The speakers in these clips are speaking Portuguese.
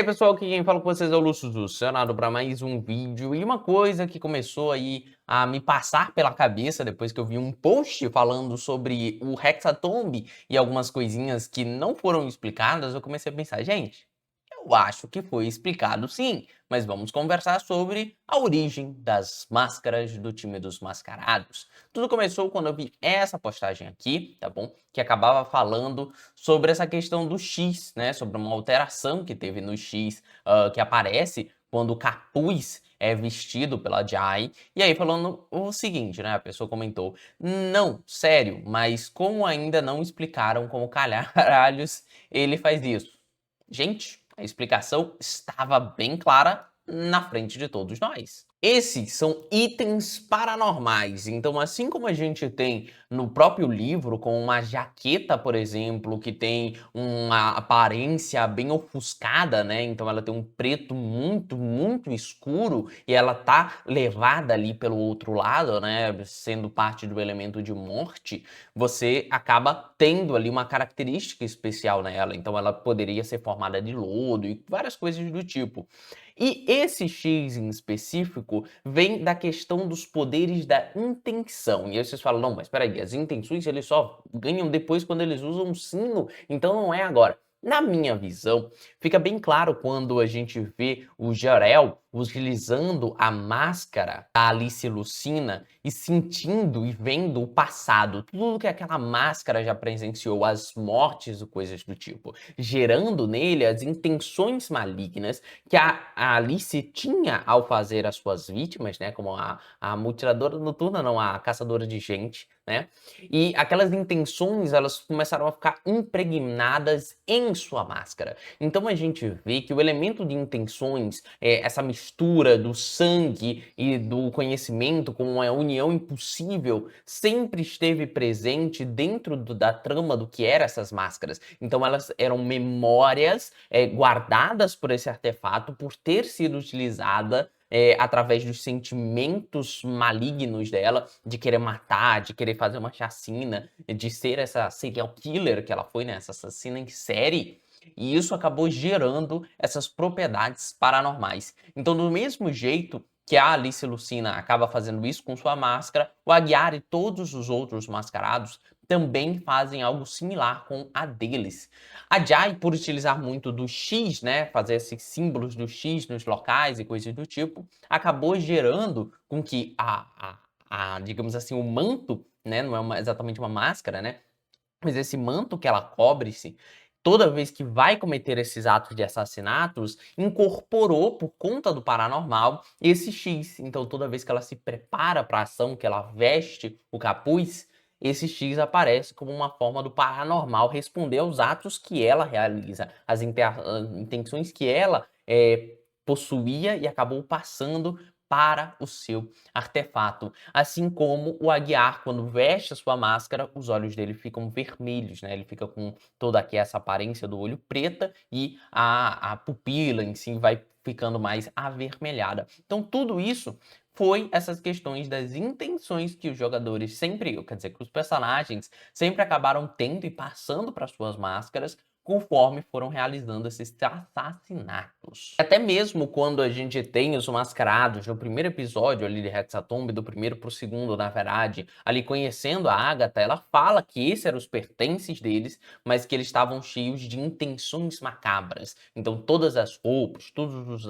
aí, pessoal, aqui quem fala com vocês é o Lúcio do Senado para mais um vídeo. E uma coisa que começou aí a me passar pela cabeça depois que eu vi um post falando sobre o Hexatomb e algumas coisinhas que não foram explicadas, eu comecei a pensar, gente, eu acho que foi explicado sim, mas vamos conversar sobre a origem das máscaras do time dos mascarados. Tudo começou quando eu vi essa postagem aqui, tá bom? Que acabava falando sobre essa questão do X, né? Sobre uma alteração que teve no X, que aparece quando o capuz é vestido pela Jai. E aí falando o seguinte, né? A pessoa comentou, não, sério, mas como ainda não explicaram como caralhos ele faz isso? Gente, a explicação estava bem clara na frente de todos nós. Esses são itens paranormais, então assim como a gente tem no próprio livro, com uma jaqueta, por exemplo, que tem uma aparência bem ofuscada, né? Então ela tem um preto muito, muito escuro e ela tá levada ali pelo outro lado, né? Sendo parte do elemento de morte, você acaba tendo ali uma característica especial nela. Então ela poderia ser formada de lodo e várias coisas do tipo. E esse X em específico vem da questão dos poderes da intenção. E aí vocês falam, não, mas peraí, as intenções eles só ganham depois quando eles usam o sino, então não é agora. Na minha visão, fica bem claro quando a gente vê o Jor-El utilizando a máscara da Alice Lucina e sentindo e vendo o passado, tudo que aquela máscara já presenciou, as mortes e coisas do tipo, gerando nele as intenções malignas que a Alice tinha ao fazer as suas vítimas, né, como a mutiladora noturna, não, a caçadora de gente, né, e aquelas intenções, elas começaram a ficar impregnadas em sua máscara. Então a gente vê que o elemento de intenções, essa mistura do sangue e do conhecimento com uma união impossível, sempre esteve presente dentro da trama do que eram essas máscaras. Então elas eram memórias guardadas por esse artefato, por ter sido utilizada através dos sentimentos malignos dela, de querer matar, de querer fazer uma chacina, de ser essa serial killer que ela foi, né? Essa assassina em série. E isso acabou gerando essas propriedades paranormais. Então, do mesmo jeito que a Alice Lucina acaba fazendo isso com sua máscara, o Aguiar e todos os outros mascarados também fazem algo similar com a deles. A Jai, por utilizar muito do X, né, fazer esses símbolos do X nos locais e coisas do tipo, acabou gerando com que digamos assim, o manto, né, não é exatamente uma máscara, né, mas esse manto que ela cobre-se, toda vez que vai cometer esses atos de assassinatos, incorporou, por conta do paranormal, esse X. Então, toda vez que ela se prepara para a ação, que ela veste o capuz, esse X aparece como uma forma do paranormal responder aos atos que ela realiza, as intenções que ela possuía e acabou passando para o seu artefato. Assim como o Aguiar, quando veste a sua máscara, os olhos dele ficam vermelhos, né? Ele fica com toda aqui essa aparência do olho preta e a pupila em si vai ficando mais avermelhada. Então tudo isso foi essas questões das intenções que os jogadores sempre, quer dizer, que os personagens sempre acabaram tendo e passando para suas máscaras conforme foram realizando esses assassinatos. Até mesmo quando a gente tem os mascarados no primeiro episódio ali de Hexatomb, do primeiro pro segundo, na verdade, ali conhecendo a Agatha, ela fala que esses eram os pertences deles, mas que eles estavam cheios de intenções macabras. Então todas as roupas, todos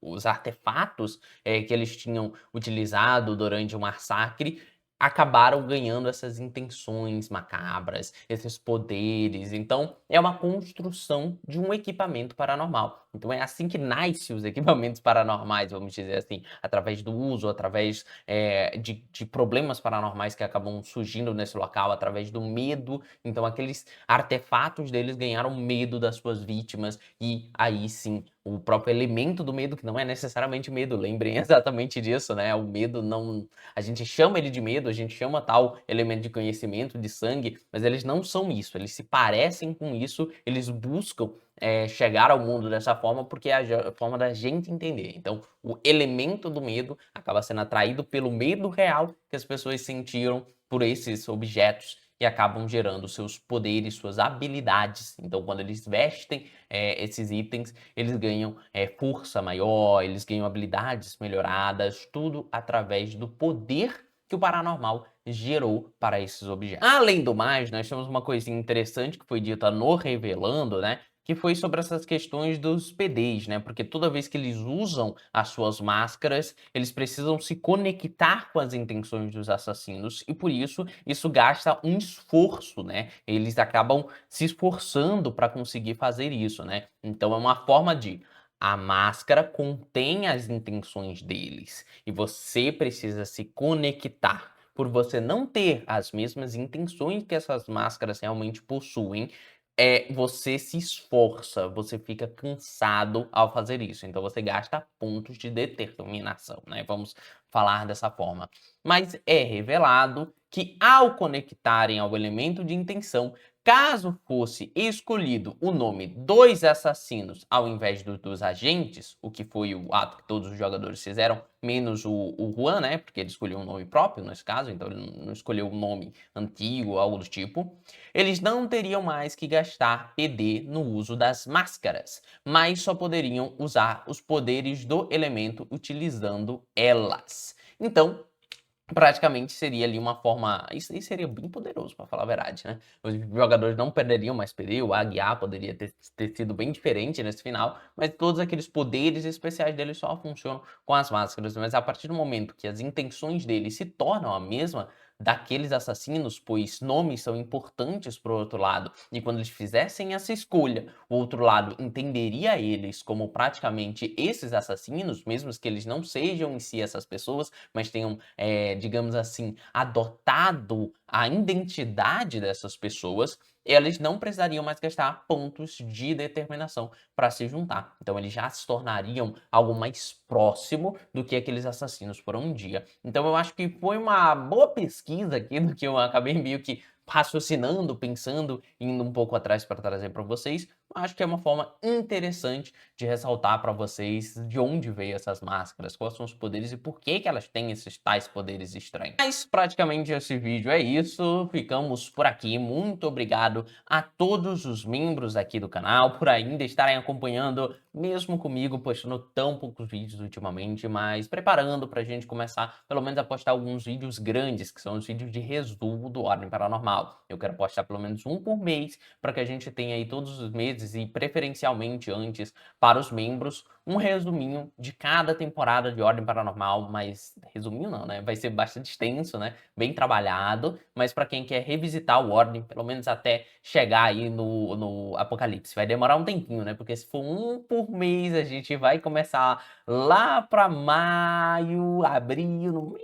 os artefatos que eles tinham utilizado durante o massacre acabaram ganhando essas intenções macabras, esses poderes. Então, é uma construção de um equipamento paranormal. Então, é assim que nascem os equipamentos paranormais, vamos dizer assim, através do uso, através de problemas paranormais que acabam surgindo nesse local, através do medo. Então, aqueles artefatos deles ganharam medo das suas vítimas e aí sim o próprio elemento do medo, que não é necessariamente medo, lembrem exatamente disso, né? O medo não. A gente chama ele de medo, a gente chama tal elemento de conhecimento, de sangue, mas eles não são isso, eles se parecem com isso, eles buscam chegar ao mundo dessa forma porque é a forma da gente entender. Então, o elemento do medo acaba sendo atraído pelo medo real que as pessoas sentiram por esses objetos e acabam gerando seus poderes, suas habilidades. Então, quando eles vestem esses itens, eles ganham força maior, eles ganham habilidades melhoradas, tudo através do poder que o paranormal gerou para esses objetos. Além do mais, nós temos uma coisinha interessante que foi dita no Revelando, né? Que foi sobre essas questões dos PDs, né? Porque toda vez que eles usam as suas máscaras, eles precisam se conectar com as intenções dos assassinos e por isso gasta um esforço, né? Eles acabam se esforçando para conseguir fazer isso, né? Então é uma forma de a máscara contém as intenções deles e você precisa se conectar. Por você não ter as mesmas intenções que essas máscaras realmente possuem, você se esforça, você fica cansado ao fazer isso. Então você gasta pontos de determinação, né? Vamos falar dessa forma. Mas é revelado que ao conectarem ao elemento de intenção, caso fosse escolhido o nome dos assassinos ao invés dos agentes, o que foi o ato que todos os jogadores fizeram, menos o Juan, né? Porque ele escolheu um nome próprio nesse caso, então ele não escolheu um nome antigo, algo do tipo. Eles não teriam mais que gastar PD no uso das máscaras, mas só poderiam usar os poderes do elemento utilizando elas. Então, praticamente seria ali uma forma. Isso aí seria bem poderoso, para falar a verdade, né? Os jogadores não perderiam mais PD, o Aguiar poderia ter sido bem diferente nesse final, mas todos aqueles poderes especiais dele só funcionam com as máscaras. Mas a partir do momento que as intenções dele se tornam a mesma daqueles assassinos, pois nomes são importantes para o outro lado, e quando eles fizessem essa escolha, o outro lado entenderia eles como praticamente esses assassinos, mesmo que eles não sejam em si essas pessoas, mas tenham digamos assim, adotado a identidade dessas pessoas, eles não precisariam mais gastar pontos de determinação para se juntar. Então eles já se tornariam algo mais próximo do que aqueles assassinos por um dia. Então eu acho que foi uma boa pesquisa aqui do que eu acabei meio que raciocinando, pensando, indo um pouco atrás para trazer para vocês. Acho que é uma forma interessante de ressaltar para vocês de onde veio essas máscaras, quais são os poderes e por que que elas têm esses tais poderes estranhos. Mas praticamente esse vídeo é isso, ficamos por aqui. Muito obrigado a todos os membros aqui do canal por ainda estarem acompanhando, mesmo comigo postando tão poucos vídeos ultimamente, mas preparando para a gente começar pelo menos a postar alguns vídeos grandes, que são os vídeos de resumo do Ordem Paranormal. Eu quero postar pelo menos um por mês para que a gente tenha aí todos os meses e preferencialmente antes para os membros, um resuminho de cada temporada de Ordem Paranormal, mas resuminho não, né? Vai ser bastante extenso, né? Bem trabalhado, mas para quem quer revisitar o Ordem, pelo menos até chegar aí no Apocalipse. Vai demorar um tempinho, né? Porque se for um por mês, a gente vai começar lá para maio, abril,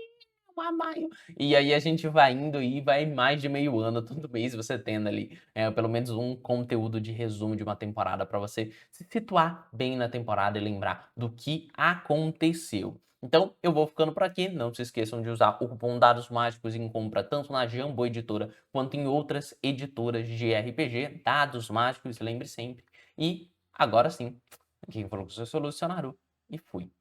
no maio. E aí a gente vai indo e vai mais de meio ano, todo mês você tendo ali pelo menos um conteúdo de resumo de uma temporada para você se situar bem na temporada e lembrar do que aconteceu. Então, eu vou ficando por aqui. Não se esqueçam de usar o cupom Dados Mágicos em compra tanto na Jambô Editora quanto em outras editoras de RPG. Dados Mágicos, lembre sempre. E agora sim, quem falou com o seu Solucionário e fui.